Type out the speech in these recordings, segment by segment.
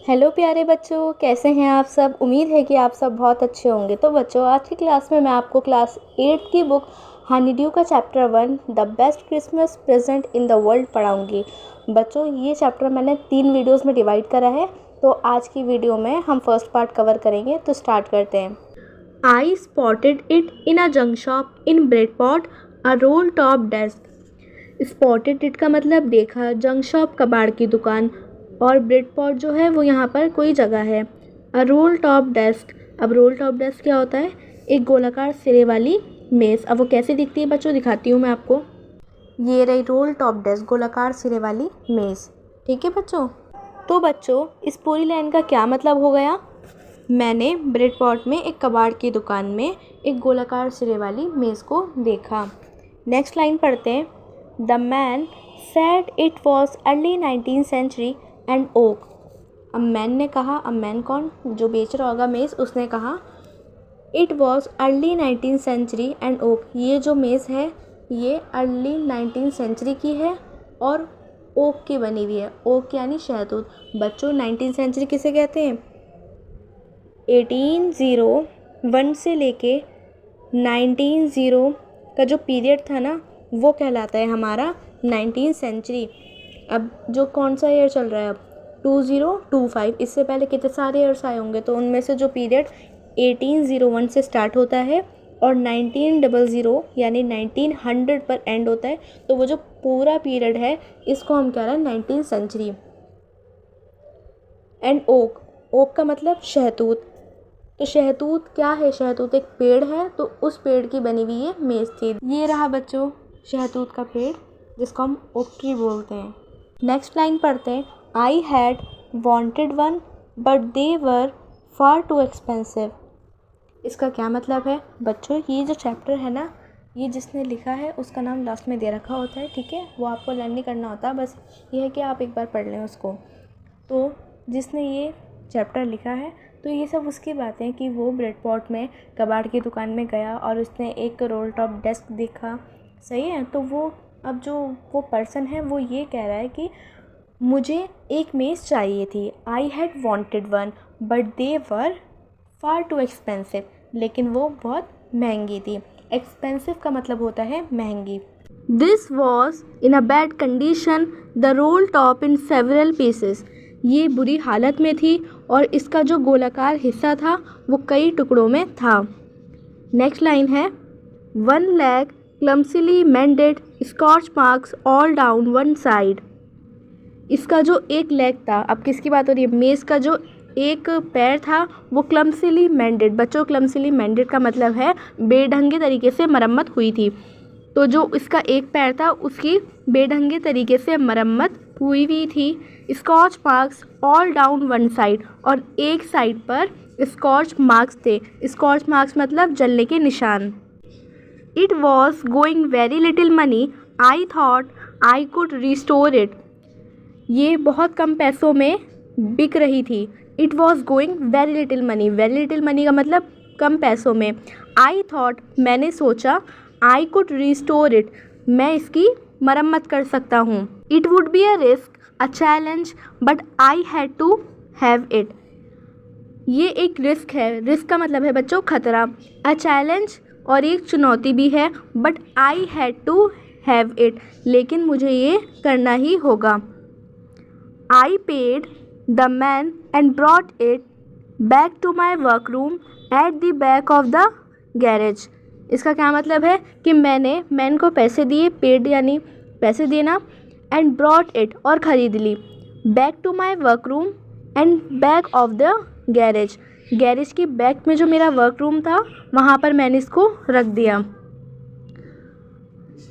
Hello प्यारे बच्चों, कैसे हैं आप सब। उम्मीद है कि आप सब बहुत अच्छे होंगे। तो बच्चों, आज की क्लास में मैं आपको क्लास 8 की बुक हनी ड्यू का chapter 1 the best Christmas present in the world पढ़ाऊंगी। बच्चों, ये चैप्टर मैंने 3 वीडियोस में डिवाइड करा है। तो आज की वीडियो में हम फर्स्ट पार्ट कवर करेंगे। तो स्टार्ट करते हैं। I spotted it in a junk shop in Bridport a roll top desk. Spotted it का मतलब देखा, जंक शॉप कबाड़ की दुकान, और ब्रेड पॉट जो है वो यहाँ पर कोई जगह है। अ रोल टॉप डेस्क, अब रोल टॉप डेस्क क्या होता है? एक गोलाकार सिरे वाली मेज़। अब वो कैसे दिखती है बच्चों, दिखाती हूँ मैं आपको। ये रही रोल टॉप डेस्क, गोलाकार सिरे वाली मेज़। ठीक है बच्चों। तो बच्चों, इस पूरी लाइन का क्या मतलब हो गया? मैंने ब्रेड पॉट में एक कबाड़ की दुकान में एक गोलाकार सिरे वाली मेज़ को देखा। नेक्स्ट लाइन पढ़ते हैं। The man said it was early 19th century and oak. अब मैन ने कहा, अब मैन कौन? जो बेच रहा होगा मेज़, उसने कहा it was early 19th century and oak. ये जो मेज़ है ये अर्ली 19th सेंचुरी की है और ओक की बनी हुई है। ओक यानी शहतूत। बच्चों, 19th सेंचुरी किसे कहते हैं? 1801 से लेके 1900 का जो पीरियड था ना, वो कहलाता है हमारा 19th सेंचुरी। अब जो कौन सा ईयर चल रहा है अब? 2025। इससे पहले कितने सारे ईयर्स आए होंगे, तो उनमें से जो पीरियड 1801 से स्टार्ट होता है और 1900 यानी 1900 पर एंड होता है, तो वो जो पूरा पीरियड है इसको हम कह रहे हैं 19th century. And okay, okay का मतलब शहतूत। तो शहतूत क्या है? शहतूत एक पेड़ है, तो उस पेड़ की बनी हुई ये मेज़ थी। ये रहा बच्चों शहतूत का पेड़, जिसको हम ओक ट्री बोलते हैं। नेक्स्ट लाइन पढ़ते हैं। I had wanted one but they were far too expensive. इसका क्या मतलब है बच्चों? ये जो चैप्टर है ना, ये जिसने लिखा है उसका नाम लास्ट में दे रखा होता है, ठीक है? वो आपको लर्न नहीं करना होता, बस ये है कि आप एक बार पढ़ लें उसको। तो जिसने ये चैप्टर लिखा है, तो ये सब उसकी बातें कि वो ब्रेड पॉट में कबाड़ की दुकान में गया और उसने एक रोल टॉप डेस्क देखा। सही है। तो वो अब जो वो पर्सन है वो ये कह रहा है कि मुझे एक मेज़ चाहिए थी। I had wanted one but they were far too expensive. लेकिन वो बहुत महंगी थी। एक्सपेंसिव का मतलब होता है महंगी। This was in a bad condition, the role top in several pieces. ये बुरी हालत में थी और इसका जो गोलाकार हिस्सा था वो कई टुकड़ों में था। नेक्स्ट लाइन है। 1 leg clumsily mended, scorch marks all down one side. इसका जो एक लेग था, अब किसकी बात हो रही है? मेज़ का जो एक पैर था वो क्लम्सिली मेंडेड। बच्चों, क्लम्सिली मेंडेड का मतलब है बेढंगे तरीके से मरम्मत हुई थी। तो जो इसका एक पैर था उसकी बेढंगे तरीके से मरम्मत हुई हुई थी। Scorch marks all down one side, और एक साइड पर स्कॉच मार्क्स थे। स्कॉच मार्क्स मतलब जलने के निशान। It was going very little money, I thought I could restore it. ये बहुत कम पैसों में बिक रही थी। It was going very little money, very little money का मतलब कम पैसों में। आई थॉट, मैंने सोचा, आई कुड रिस्टोर इट, मैं इसकी मरम्मत कर सकता हूँ। It would be a risk, a challenge, but I had to have it. ये एक रिस्क है। रिस्क का मतलब है बच्चों खतरा। अ चैलेंज, और एक चुनौती भी है। But I had to have it, लेकिन मुझे ये करना ही होगा। I paid the man and brought it back to my workroom at the back of the garage. इसका क्या मतलब है कि मैंने मैन को पैसे दिए, पेड यानी पैसे देना, एंड ब्रॉट इट और ख़रीद ली, back to my workroom and back of the garage. Garage की बैक में जो मेरा वर्क रूम था वहाँ पर मैंने इसको रख दिया।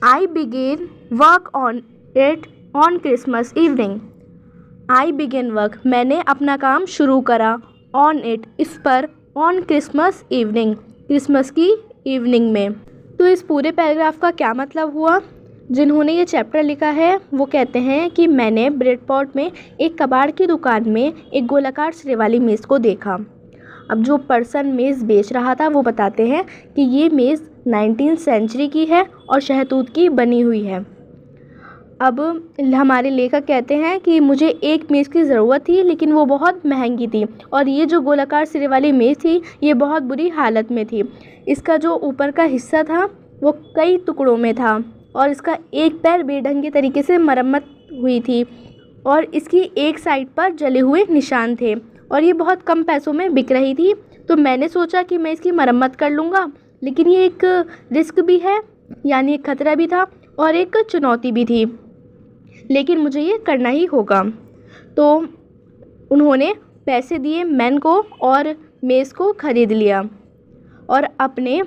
I began work on it on Christmas evening. I began work, मैंने अपना काम शुरू करा, ऑन इट, इस पर, ऑन क्रिसमस इवनिंग, क्रिसमस की इवनिंग में। तो इस पूरे पैराग्राफ का क्या मतलब हुआ? जिन्होंने ये चैप्टर लिखा है वो कहते हैं कि मैंने ब्रेड पॉट में एक कबाड़ की दुकान में एक गोलाकार सिरे वाली मेज़ को देखा। अब जो पर्सन मेज़ बेच रहा था वो बताते हैं कि ये मेज़ 19th सेंचुरी की है और शहतूत की बनी हुई है। अब हमारे लेखक कहते हैं कि मुझे एक मेज़ की ज़रूरत थी, लेकिन वो बहुत महंगी थी, और ये जो गोलाकार सिरे वाली मेज़ थी ये बहुत बुरी हालत में थी। इसका जो ऊपर का हिस्सा था वो कई टुकड़ों में था, और इसका एक पैर बेढंगे तरीके से मरम्मत हुई थी, और इसकी एक साइड पर जले हुए निशान थे, और ये बहुत कम पैसों में बिक रही थी। तो मैंने सोचा कि मैं इसकी मरम्मत कर लूँगा, लेकिन ये एक रिस्क भी है, यानी एक खतरा भी था और एक चुनौती भी थी, लेकिन मुझे ये करना ही होगा। तो उन्होंने पैसे दिए मैन को और मेज़ को ख़रीद लिया, और अपने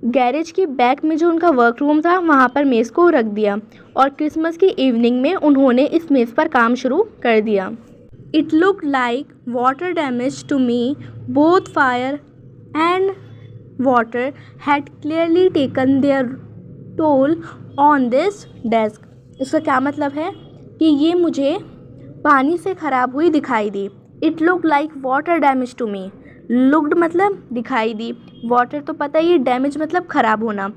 गैरेज की बैक में जो उनका वर्क रूम था वहाँ पर मेज़ को रख दिया, और क्रिसमस की इवनिंग में उन्होंने इस मेज़ पर काम शुरू कर दिया। It look like water damage to me, both fire and water had clearly taken their toll on this desk. इसका क्या मतलब है कि ये मुझे पानी से ख़राब हुई दिखाई दी। It look like water damage to me, looked मतलब दिखाई दी, वाटर तो पता ही है, डैमेज मतलब ख़राब होना।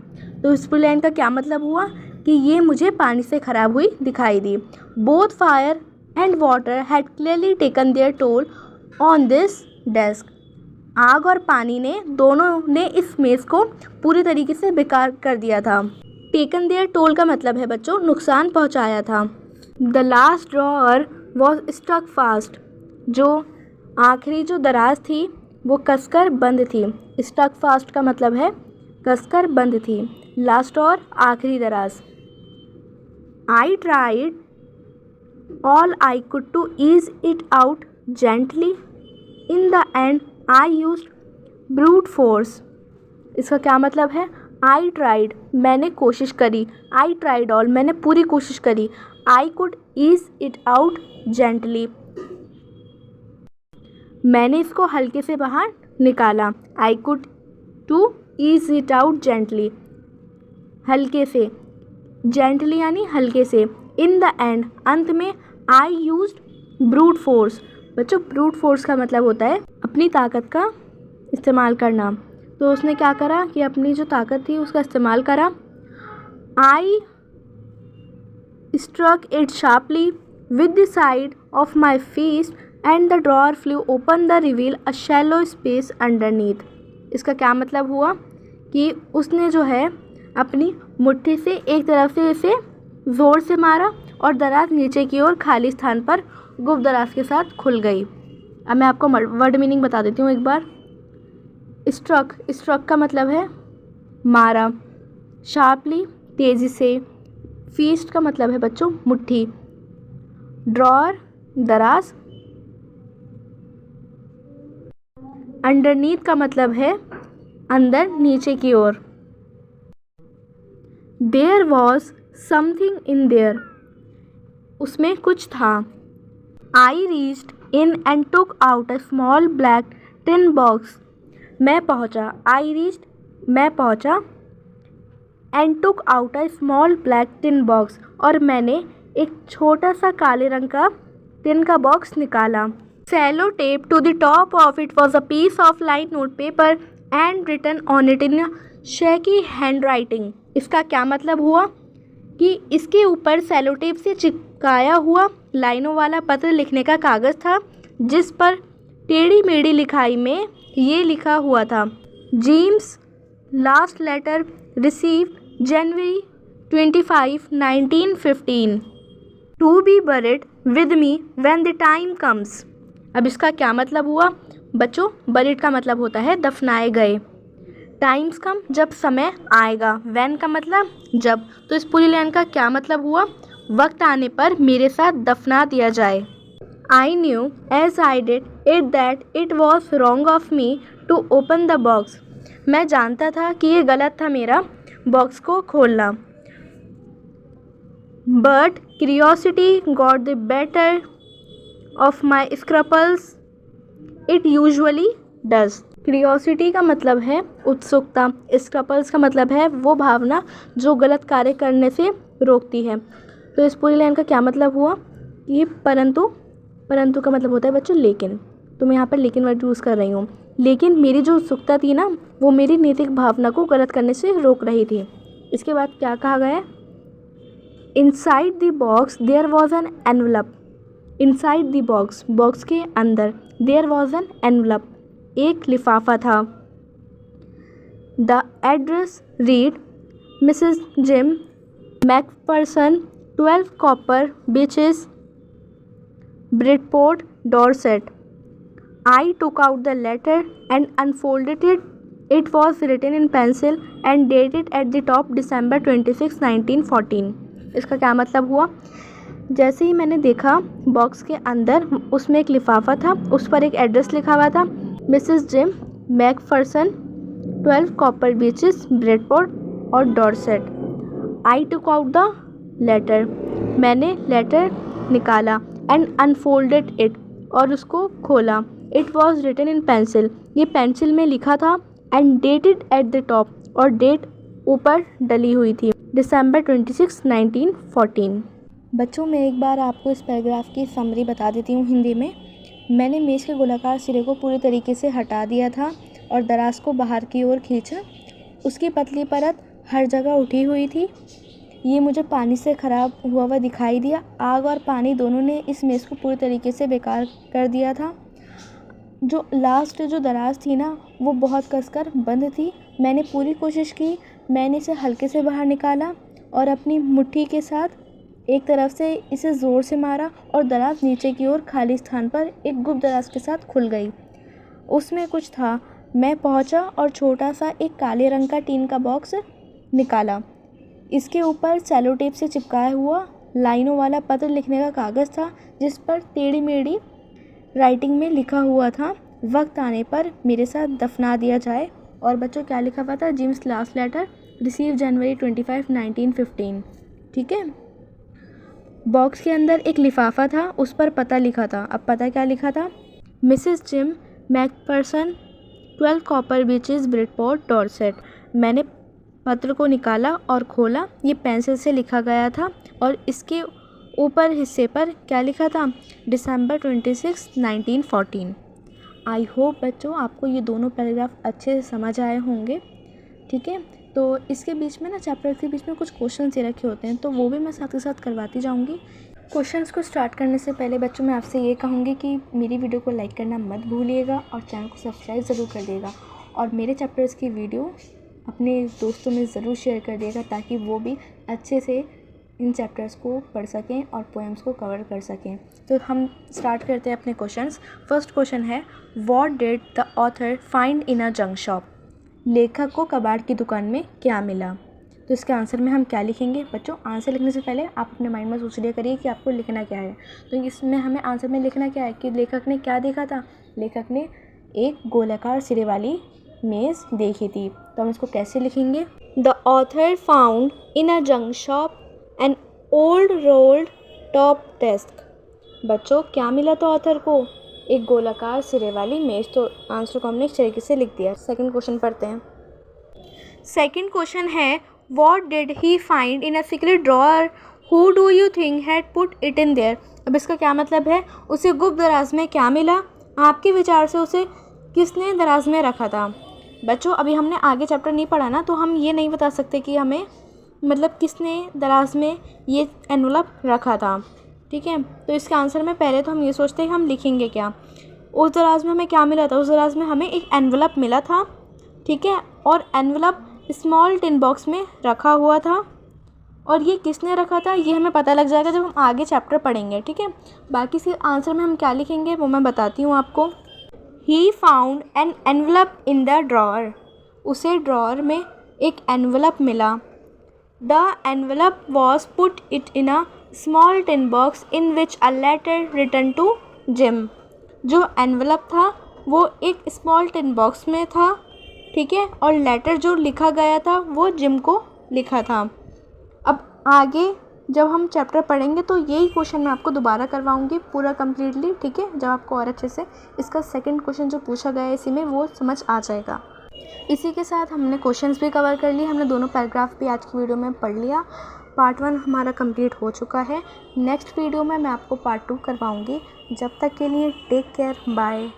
तो इस पूरी लाइन का क्या मतलब हुआ कि ये मुझे पानी से ख़राब हुई दिखाई दी। Both fire and water had clearly taken their toll on this desk. आग और पानी ने दोनों ने इस मेज़ को पूरी तरीके से बेकार कर दिया था। टेकन देयर टोल का मतलब है बच्चों नुकसान पहुंचाया था। The last drawer was stuck fast, जो आखिरी जो दराज थी वो कसकर बंद थी। स्टक फास्ट का मतलब है कसकर बंद थी। लास्ट और आखिरी दराज। I tried all I could to ease it out gently, in the end I used brute force. इसका क्या मतलब है? आई ट्राइड मैंने कोशिश करी, आई ट्राइड ऑल मैंने पूरी कोशिश करी, I could ease it out gently मैंने इसको हल्के से बाहर निकाला। I could to ease it out gently हल्के से, जेंटली यानी हल्के से। इन द एंड अंत में आई यूज्ड ब्रूट फोर्स। बच्चों ब्रूट फोर्स का मतलब होता है अपनी ताकत का इस्तेमाल करना। तो उसने क्या करा कि अपनी जो ताकत थी उसका इस्तेमाल करा। I struck it sharply with the side of my fist and the drawer flew open the reveal a shallow space underneath. इसका क्या मतलब हुआ कि उसने जो है अपनी मुट्ठी से एक तरफ से इसे ज़ोर से मारा और दराज नीचे की ओर खाली स्थान पर गुप्त दराज के साथ खुल गई। अब मैं आपको वर्ड मीनिंग बता देती हूँ एक बार। स्ट्रक का मतलब है मारा, शार्पली तेज़ी से, फीस्ट का मतलब है बच्चों मुट्ठी, ड्रॉअर दराज, अंडरनीथ का मतलब है अंदर नीचे की ओर। There was something in there उसमें कुछ था। I reached in and took out a small black tin box मैं पहुंचा, आई रीच्ड मैं पहुंचा, and took out a small black tin box और मैंने एक छोटा सा काले रंग का टिन का बॉक्स निकाला। Sellotape to the top of it was a piece of light note paper and written on it in shaky hand writing. इसका क्या मतलब हुआ कि इसके ऊपर सेलो टेप से चिपकाया हुआ लाइनों वाला पत्र लिखने का कागज़ था, जिस पर टेढ़ी मेढ़ी लिखाई में ये लिखा हुआ था, James last letter received January 25, 1915 to be buried with me when the time comes. अब इसका क्या मतलब हुआ बच्चों? बरीड का मतलब होता है दफनाए गए, टाइम्स कम जब समय आएगा, व्हेन का मतलब जब। तो इस पूरी लाइन का क्या मतलब हुआ? वक्त आने पर मेरे साथ दफना दिया जाए। I knew as I did it that it was wrong of me to open the box. मैं जानता था कि ये गलत था मेरा बॉक्स को खोलना। But curiosity got the better of my scruples it usually does. Curiosity का मतलब है उत्सुकता, स्क्रपल्स का मतलब है वो भावना जो गलत कार्य करने से रोकती है। तो इस पूरी लाइन का क्या मतलब हुआ? ये परंतु का मतलब होता है बच्चों लेकिन। तो मैं यहाँ पर लेकिन वर्ड यूज़ कर रही हूँ। लेकिन मेरी जो उत्सुकता थी ना वो मेरी नैतिक भावना को गलत करने से रोक रही थी। इसके बाद क्या कहा गया है? Inside the box there was an envelope. Inside the box, box के अंदर, देयर वॉज एन एनवलप, एक लिफाफा था। The address read Mrs Jim McPherson 12 copper beaches Bridport Dorset. I took out the letter and unfolded it. It was written in pencil and dated at the top December 26, 1914. इसका क्या मतलब हुआ? जैसे ही मैंने देखा बॉक्स के अंदर उसमें एक लिफाफा था, उस पर एक एड्रेस लिखा हुआ था, Mrs Jim McPherson 12 copper beaches Bridport और Dorset. I took out the letter, मैंने लेटर निकाला, एंड अनफोल्डेड इट, और उसको खोला। It was written in pencil, ये पेंसिल में लिखा था, and dated at the top, और डेट ऊपर डली हुई थी, December 26, 1914। बच्चों, मैं एक बार आपको इस पैराग्राफ की समरी बता देती हूँ हिंदी में। मैंने मेज़ के गोलाकार सिरे को पूरी तरीके से हटा दिया था और दराज को बाहर की ओर खींचा। उसकी पतली परत हर जगह उठी हुई थी। ये मुझे पानी से ख़राब हुआ दिखाई दिया। आग और पानी दोनों ने इस मेज़ को पूरी तरीके से बेकार कर दिया था। जो लास्ट जो दराज थी ना, वो बहुत कसकर बंद थी। मैंने पूरी कोशिश की, मैंने इसे हल्के से बाहर निकाला और अपनी मुट्ठी के साथ एक तरफ से इसे ज़ोर से मारा, और दराज नीचे की ओर खाली स्थान पर एक गुप्त दराज के साथ खुल गई। उसमें कुछ था। मैं पहुंचा और छोटा सा एक काले रंग का टीन का बॉक्स निकाला। इसके ऊपर सेलो टेप से चिपकाया हुआ लाइनों वाला पत्र लिखने का कागज़ था, जिस पर टेढ़ी मेढ़ी राइटिंग में लिखा हुआ था, वक्त आने पर मेरे साथ दफना दिया जाए। और बच्चों क्या लिखा हुआ था? जिम्स लास्ट लेटर रिसीव जनवरी 25, 1915। ठीक है। बॉक्स के अंदर एक लिफाफा था, उस पर पता लिखा था। अब पता क्या लिखा था? Mrs Jim McPherson 12 copper beaches Bridport Dorset. मैंने पत्र को निकाला और खोला। ये पेंसिल से लिखा गया था और इसके ऊपर हिस्से पर क्या लिखा था? December 26, 1914। आई होप बच्चों आपको ये दोनों पैराग्राफ अच्छे से समझ आए होंगे। ठीक है। तो इसके बीच में ना, चैप्टर के बीच में कुछ क्वेश्चन दे रखे होते हैं, तो वो भी मैं साथ के साथ करवाती जाऊँगी। क्वेश्चंस को स्टार्ट करने से पहले बच्चों मैं आपसे ये कहूँगी कि मेरी वीडियो को लाइक करना मत भूलिएगा और चैनल को सब्सक्राइब ज़रूर कर देगा, और मेरे चैप्टर्स की वीडियो अपने दोस्तों में ज़रूर शेयर कर देगा, ताकि वो भी अच्छे से इन चैप्टर्स को पढ़ सकें और पोएम्स को कवर कर सकें। तो हम स्टार्ट करते हैं अपने क्वेश्चंस। फर्स्ट क्वेश्चन है, what did the author find in a junk shop? लेखक को कबाड़ की दुकान में क्या मिला? तो इसके आंसर में हम क्या लिखेंगे? बच्चों, आंसर लिखने से पहले आप अपने माइंड में सोच लिया करिए कि आपको लिखना क्या है। तो इसमें हमें आंसर में लिखना क्या है कि लेखक ने क्या देखा था? लेखक ने एक गोलाकार सिरे वाली मेज़ देखी थी। तो हम इसको कैसे लिखेंगे? The author found in a junk shop an old rolled top desk. बच्चों, क्या मिला था ऑथर को? एक गोलाकार सिरे वाली मेज़। तो आंसर को हमने इस तरीके से लिख दिया। सेकंड क्वेश्चन पढ़ते हैं। सेकंड क्वेश्चन है, what did he find in a secret drawer? Who do you think had put it in their? अब इसका क्या मतलब है? उसे गुप्त दराज में क्या मिला? आपके विचार से उसे किसने दराज में रखा था? बच्चों, अभी हमने आगे चैप्टर नहीं पढ़ा ना, तो हम ये नहीं बता सकते कि हमें मतलब किसने दराज में ये एनवलप रखा था। ठीक है। तो इसके आंसर में पहले तो हम ये सोचते हैं हम लिखेंगे क्या। उस दराज में हमें क्या मिला था? उस दराज में हमें एक एनवलप मिला था। ठीक है। और एनवलप स्मॉल टिन बॉक्स में रखा हुआ था, और ये किसने रखा था ये हमें पता लग जाएगा जब हम आगे चैप्टर पढ़ेंगे। ठीक है। बाकी से आंसर में हम क्या लिखेंगे वो मैं बताती हूँ आपको। He found an envelope in the drawer. उसे ड्रॉअर में एक एनवलप मिला। The envelope was put it in a small tin box in which a letter written to Jim. जो एनवलप था वो एक स्मॉल टिन बॉक्स में था। ठीक है। और लेटर जो लिखा गया था वो जिम को लिखा था। अब आगे जब हम चैप्टर पढ़ेंगे तो यही क्वेश्चन मैं आपको दोबारा करवाऊंगी पूरा कम्प्लीटली। ठीक है। जब आपको और अच्छे से इसका सेकंड क्वेश्चन जो पूछा गया है इसी में वो समझ आ जाएगा। इसी के साथ हमने क्वेश्चंस भी कवर कर लिए। हमने दोनों पैराग्राफ भी आज की वीडियो में पढ़ लिया। पार्ट 1 हमारा कंप्लीट हो चुका है। नेक्स्ट वीडियो में मैं आपको पार्ट 2 करवाऊंगी। जब तक के लिए टेक केयर, बाय।